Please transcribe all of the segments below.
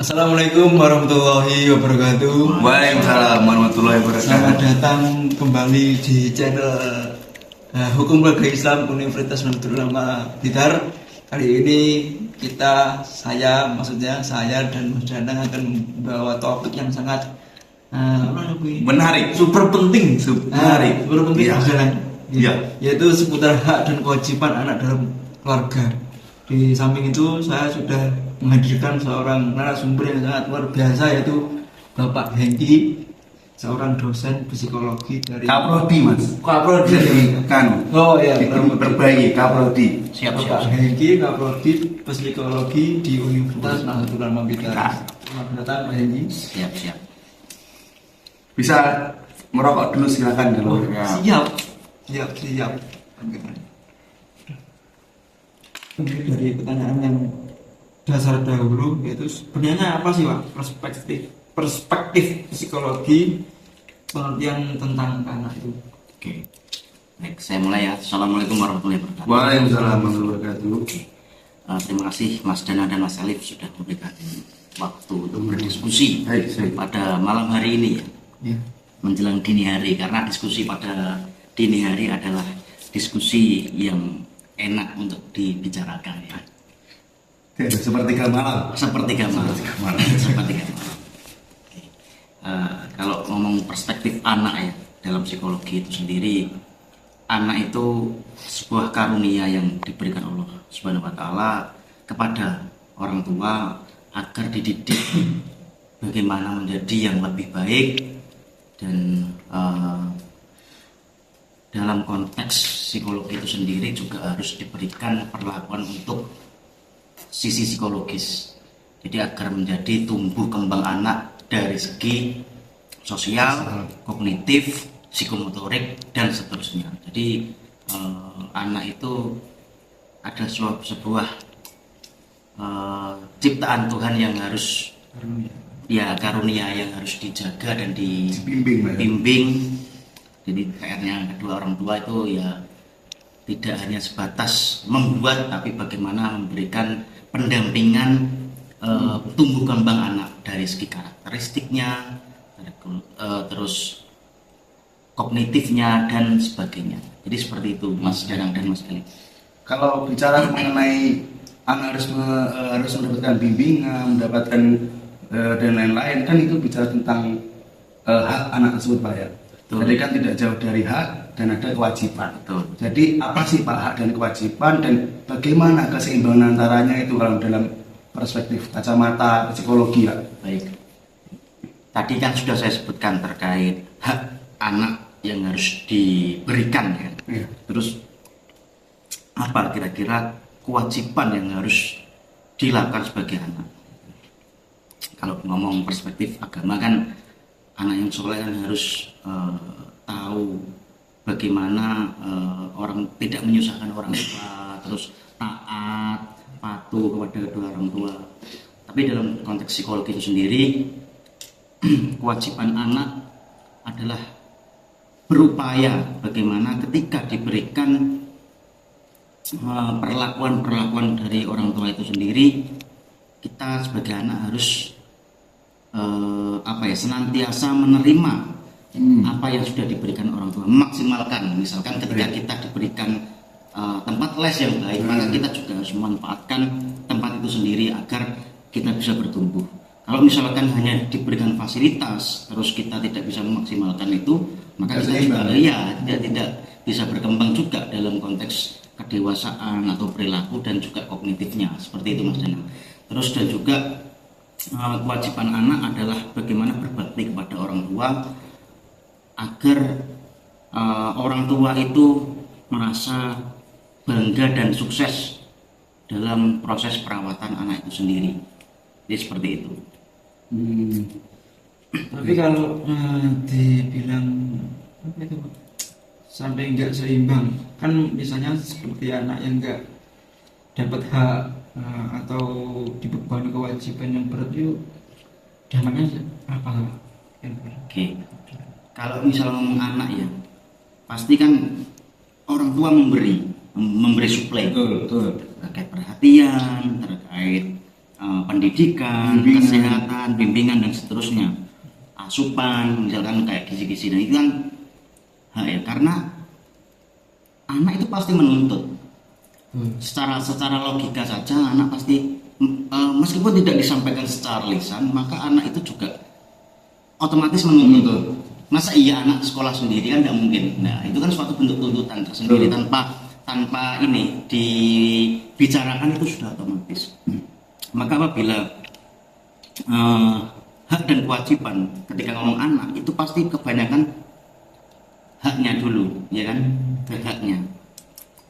Assalamualaikum warahmatullahi wabarakatuh. Waalaikumsalam warahmatullahi Selamat wabarakatuh. datang kembali di channel Hukum Keluarga Islam Universitas Nahdlatul Ulama Blitar. Kali ini saya dan Mas Danang akan membawa topik yang sangat Menarik. super penting, Menarik. super penting Iya. Mas Danang. Iya. Yaitu seputar hak dan kewajiban anak dalam keluarga. Di samping itu saya sudah menghadirkan seorang narasumber yang sangat luar biasa, yaitu Bapak Hengki, seorang dosen psikologi dari Kaprodi, Mas. Kaprodi. Kan. Oh iya, Diperbaiki Kaprodi. Bapak Hengki, Kaprodi Psikologi di Universitas Nahdlatul Ulama Blitar. Selamat datang Pak Hengki. Siap. Bisa merokok dulu silakan kalau Siap. Ini dari pertanyaan yang dasar dahulu, yaitu sebenarnya apa sih Pak perspektif psikologi, pengertian tentang anak itu? Oke. Baik, saya mulai ya. Assalamualaikum warahmatullahi wabarakatuh. Waalaikumsalam warahmatullahi wabarakatuh. Terima kasih Mas Dana dan Mas Alif sudah memberikan waktu untuk berdiskusi pada malam hari ini ya. Ya. Menjelang dini hari, karena diskusi pada dini hari adalah diskusi yang enak untuk dibicarakan ya. Sepertiga malam. Sepertiga malam. Oke. Kalau ngomong perspektif anak ya, dalam psikologi itu sendiri, anak itu sebuah karunia yang diberikan Allah Subhanahu wa taala kepada orang tua agar dididik bagaimana menjadi yang lebih baik, dan dalam konteks psikologi itu sendiri juga harus diberikan perlakuan untuk sisi psikologis. Jadi agar menjadi tumbuh kembang anak dari segi sosial, kognitif, psikomotorik dan seterusnya. Jadi anak itu ada sebuah ciptaan Tuhan yang harus karunia yang harus dijaga dan dibimbing. Jadi PR-nya kedua orang tua itu ya tidak hanya sebatas membuat, tapi bagaimana memberikan pendampingan tumbuh kembang anak dari segi karakteristiknya, terus kognitifnya dan sebagainya. Jadi seperti itu Mas Danang dan Mas Ali. Kalau bicara mengenai anak harus mendapatkan bimbingan, mendapatkan dan lain-lain, kan itu bicara tentang hak anak tersebut, Pak ya. Jadi kan tidak jauh dari hak dan ada kewajiban. Betul. Jadi apa sih Pak hak dan kewajiban, dan bagaimana keseimbangan antaranya itu kalau dalam perspektif kacamata psikologi ya? Baik. Tadi kan sudah saya sebutkan terkait hak anak yang harus diberikan ya. Iya. Terus apa kira-kira kewajiban yang harus dilakukan sebagai anak? Kalau ngomong perspektif agama kan, anak yang soleh kan harus tahu bagaimana orang tidak menyusahkan orang tua, terus taat, patuh kepada kedua orang tua. Tapi dalam konteks psikologi itu sendiri, kewajiban anak adalah berupaya bagaimana ketika diberikan perlakuan dari orang tua itu sendiri, kita sebagai anak harus senantiasa menerima apa yang sudah diberikan orang tua, memaksimalkan. Misalkan ketika kita diberikan tempat les yang baik, maka kita juga harus memanfaatkan tempat itu sendiri agar kita bisa bertumbuh. Kalau misalkan hanya diberikan fasilitas terus kita tidak bisa memaksimalkan itu, maka kita juga tidak bisa berkembang juga dalam konteks kedewasaan atau perilaku dan juga kognitifnya. Seperti itu Mas Danang. Terus dan juga kewajiban anak adalah bagaimana berbakti kepada orang tua agar orang tua itu merasa bangga dan sukses dalam proses perawatan anak itu sendiri. Jadi seperti itu. Tapi kalau dibilang apa itu Pak, sampai nggak seimbang, kan misalnya seperti anak yang nggak dapat hak atau dibebani kewajiban yang berat itu, dampaknya apa? Oke. Kalau misalnya ngomong anak ya, pasti kan orang tua memberi suplai Betul. terkait perhatian, terkait pendidikan, Bimbingan. kesehatan, bimbingan dan seterusnya, asupan, misalkan kayak gizi-gizi, dan itu kan hak ya, karena anak itu pasti menuntut. Secara logika saja anak pasti meskipun tidak disampaikan secara lisan, maka anak itu juga otomatis menuntut. Masa iya anak sekolah sendiri kan tidak mungkin. Nah itu kan suatu bentuk tuntutan tersendiri tanpa ini dibicarakan, itu sudah otomatis. Maka apabila hak dan kewajiban ketika ngomong anak itu pasti kebanyakan haknya dulu, ya kan,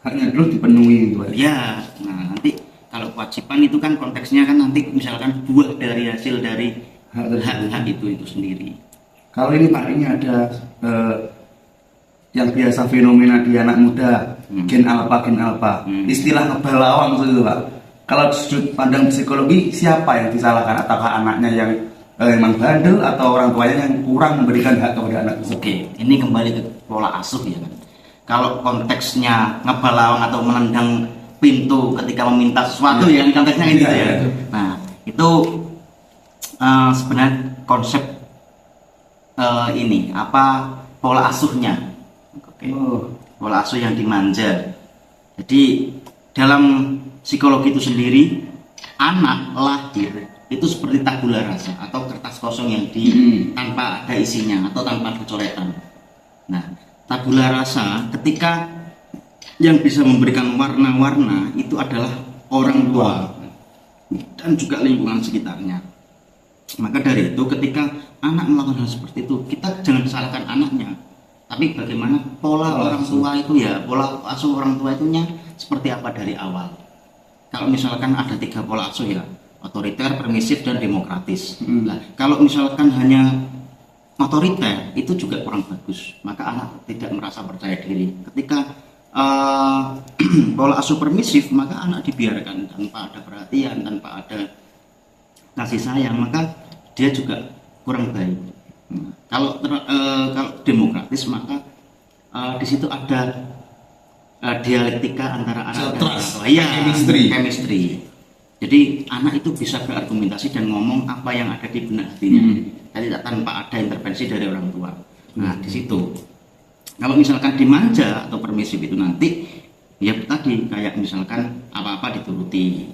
haknya dulu dipenuhi gitu, Pak. ya. Nah nanti kalau kewajiban itu kan konteksnya kan nanti misalkan buah dari hasil dari hak itu sendiri. Kalau ini Pak, ini ada yang biasa fenomena di anak muda, gen alpha, istilah kebal lawang itu Pak. Kalau di sudut pandang psikologi, siapa yang disalahkan? Apakah anaknya yang memang bandel atau orang tuanya yang kurang memberikan hak kepada anak tersebut? Oke, ini kembali ke pola asuh ya kan. Kalau konteksnya ngebal lawang atau menendang pintu ketika meminta sesuatu ya, konteksnya gitu ya. Nah itu sebenarnya konsep ini apa pola asuhnya. Oke. Pola asuh yang dimanja. Jadi dalam psikologi itu sendiri, anak lahir itu seperti tabula rasa atau kertas kosong yang tanpa ada isinya atau tanpa ada coretan. Nah, tabula rasa ketika yang bisa memberikan warna-warna itu adalah orang tua dan juga lingkungan sekitarnya. Maka dari itu ketika anak melakukan hal seperti itu, kita jangan salahkan anaknya, tapi bagaimana pola orang tua itu ya, pola asuh orang tua itunya seperti apa dari awal. Kalau misalkan ada 3 pola asuh ya, otoriter, permisif, dan demokratis. Nah, kalau misalkan hanya otoriter itu juga kurang bagus, maka anak tidak merasa percaya diri. Ketika pola asuh permisif, maka anak dibiarkan tanpa ada perhatian, tanpa ada kasih sayang, maka dia juga kurang baik. Kalau demokratis, maka di situ ada dialektika antara anak dan orang tua. Iya, chemistry. Jadi anak itu bisa berargumentasi dan ngomong apa yang ada di benak hatinya, tanpa ada intervensi dari orang tua. Nah di situ, kalau misalkan dimanja atau permisif itu nanti, ya tadi kayak misalkan apa-apa dituruti.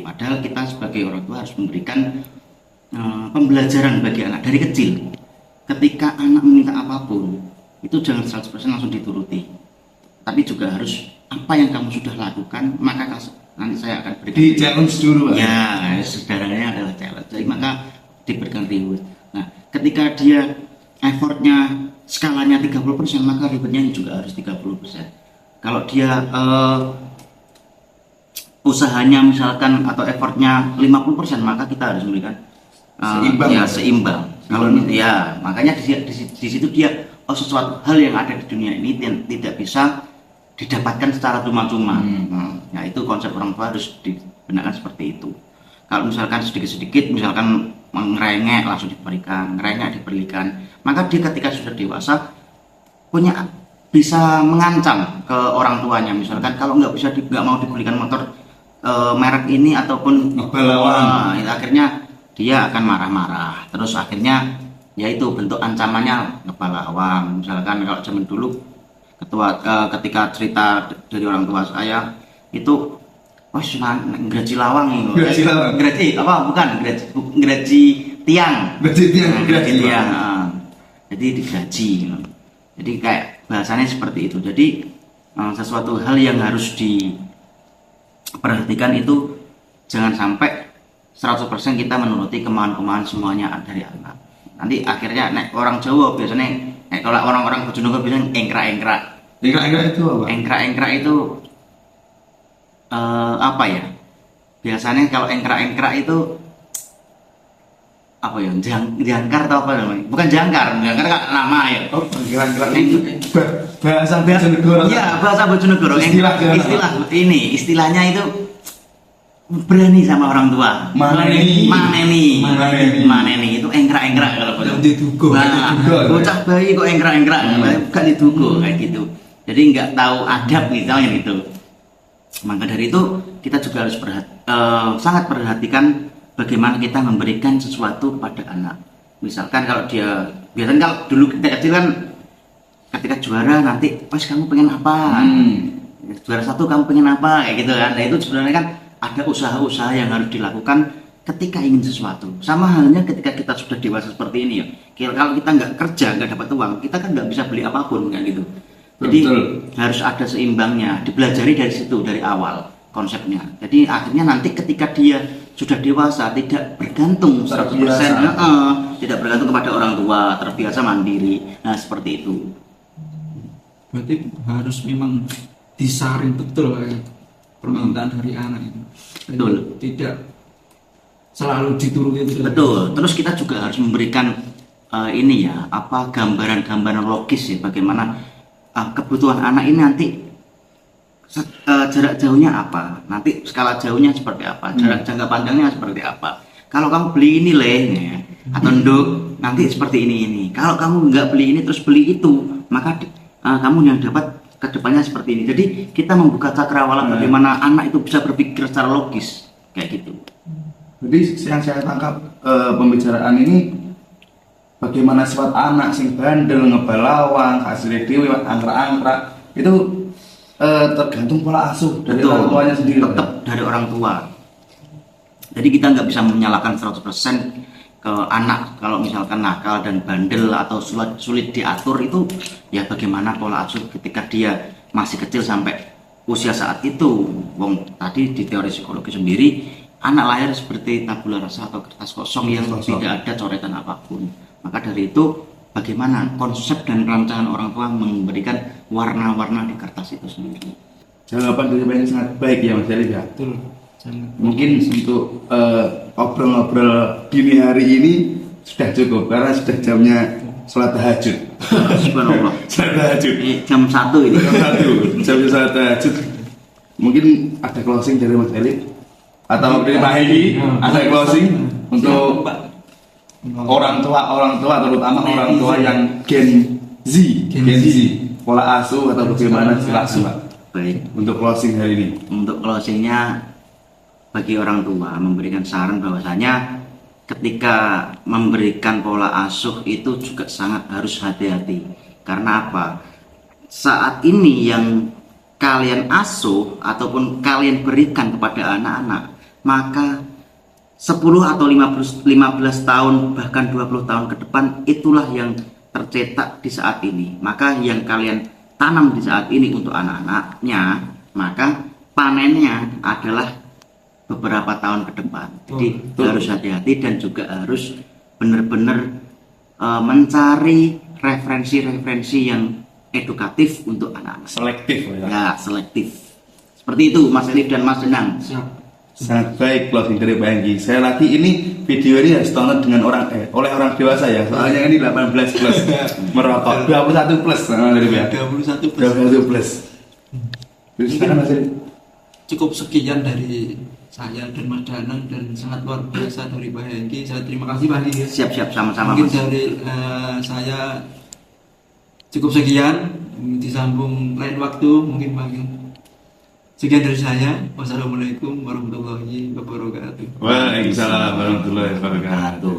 Padahal kita sebagai orang tua harus memberikan pembelajaran bagi anak dari kecil. Ketika anak meminta apapun, itu jangan 100% langsung dituruti, tapi juga harus apa yang kamu sudah lakukan, maka nanti saya akan berikan di challenge dulu Pak. Ya, sederhananya adalah challenge. Jadi maka diberikan reward. Nah, ketika dia effortnya skalanya 30%, maka rewardnya juga harus 30%. Kalau dia usahanya misalkan atau effortnya 50%, maka kita harus memberikan seimbang. Kalau ya, makanya di situ dia sesuatu hal yang ada di dunia ini tidak bisa didapatkan secara cuma-cuma. Nah, itu konsep orang tua harus dibenarkan seperti itu. Kalau misalkan sedikit-sedikit, misalkan ngerengek langsung diberikan, maka dia ketika sudah dewasa bisa mengancam ke orang tuanya. Misalkan kalau nggak mau dibelikan motor merek ini ataupun akhirnya dia akan marah-marah. Terus akhirnya yaitu bentuk ancamannya ngebalawang. Misalkan kalau zaman dulu ketika cerita dari orang tua saya itu ngeraji lawang itu. Ngeraji tiang. Jadi digaji. Jadi kayak bahasanya seperti itu. Jadi sesuatu hal yang harus diperhatikan itu jangan sampai 100% kita menuruti kemauan-kemauan semuanya dari anak. Nanti akhirnya orang Jawa biasanya kalau orang-orang Bojonegoro biasanya engkrak-engkrak. Engkrak itu apa? Engkrak-engkrak itu apa ya? Biasanya kalau engkrak-engkrak itu apa ya? Jangkar atau apa namanya? Bukan jangkar kan nama ya. Oh, engkrak itu bahasa Bojonegoro. Iya, bahasa Bojonegoro. Istilahnya itu berani sama orang tua. Maneni itu engkrak-engkrak kalau diduga. Bocah bayi kok engkrak-engkrak, gak diduga kayak gitu. Jadi nggak tahu adab misalnya gitu. Maka dari itu kita juga harus sangat perhatikan bagaimana kita memberikan sesuatu kepada anak. Misalkan kalau dia, biasanya kalau dulu kita kecil kan ketika juara nanti, pas kamu pengen apa? Juara 1 kamu pengen apa? Kayak gitu kan. Nah itu sebenarnya kan ada usaha-usaha yang harus dilakukan ketika ingin sesuatu. Sama halnya ketika kita sudah dewasa seperti ini ya. Kalau kita nggak kerja, nggak dapat uang, kita kan nggak bisa beli apapun kan gitu. Jadi harus ada seimbangnya, dipelajari dari situ, dari awal konsepnya. Jadi akhirnya nanti ketika dia sudah dewasa tidak bergantung 100%, tidak bergantung kepada orang tua, terbiasa mandiri. Nah seperti itu. Berarti harus memang disaring betul ya, permintaan dari anak itu. Betul. Tidak selalu dituruti itu. Betul. Terus kita juga harus memberikan ini ya, apa gambaran-gambaran logis ya, bagaimana kebutuhan anak ini nanti jarak jauhnya apa, nanti skala jauhnya seperti apa, jarak jangka panjangnya seperti apa. Kalau kamu beli ini ya, atau nduk nanti seperti ini. Kalau kamu nggak beli ini terus beli itu, maka kamu yang dapat kedepannya seperti ini. Jadi kita membuka cakrawala bagaimana anak itu bisa berpikir secara logis kayak gitu. Jadi yang saya tangkap pembicaraan ini bagaimana sifat anak sing bandel, ngebalawang, hasil dewi, angkrak-angkrak itu tergantung pola asuh dari orang tuanya sendiri. Tetap dari orang tua. Jadi kita nggak bisa menyalahkan 100% ke anak kalau misalkan nakal dan bandel atau sulit diatur. Itu ya bagaimana pola asuh ketika dia masih kecil sampai usia saat itu. Wong tadi di teori psikologi sendiri, anak lahir seperti tabula rasa atau kertas kosong yang tidak ada coretan apapun. Maka dari itu bagaimana konsep dan rancangan orang tua memberikan warna-warna di kertas itu sendiri. Jawaban dari Pak sangat baik ya Mas Elif ya. Betul. Mungkin untuk ngobrol-ngobrol dini hari ini sudah cukup karena sudah jamnya sholat tahajud. Subhanallah. Sholat tahajud. Jam 1 ini. Jamnya sholat tahajud. Mungkin ada closing dari Mas Elif atau dari Pak Hedi ada closing untuk orang tua terutama orang tua yang Gen Z pola asuh atau bagaimana silakan Pak. Baik, untuk closing hari ini. untuk closingnya bagi orang tua memberikan saran bahwasanya ketika memberikan pola asuh itu juga sangat harus hati-hati. Karena apa? Saat ini yang kalian asuh ataupun kalian berikan kepada anak-anak, maka 10 atau 15 tahun bahkan 20 tahun ke depan itulah yang tercetak di saat ini. Maka yang kalian tanam di saat ini untuk anak-anaknya, maka panennya adalah beberapa tahun ke depan. Jadi harus hati-hati dan juga harus benar-benar mencari referensi-referensi yang edukatif untuk anak-anak. Selektif Ya, selektif. Seperti itu Mas Elif dan Mas Denang. Sangat baik closing dari Pak Hengki. Saya lagi ini video ini harus tonton dengan oleh orang dewasa ya. Soalnya ini 18 plus merokok. 21 plus dari ya. 21 plus. Jadi sekarang masih cukup sekian dari saya dan Mas Danang dan sangat luar biasa dari Pak Hengki. Saya terima kasih Pak Hengki. Siap-siap sama-sama Mungkin Mas. dari saya cukup sekian, disambung lain waktu mungkin Pak Hengki. Sekian dari saya. Wassalamualaikum warahmatullahi wabarakatuh. Waalaikumsalam warahmatullahi wabarakatuh.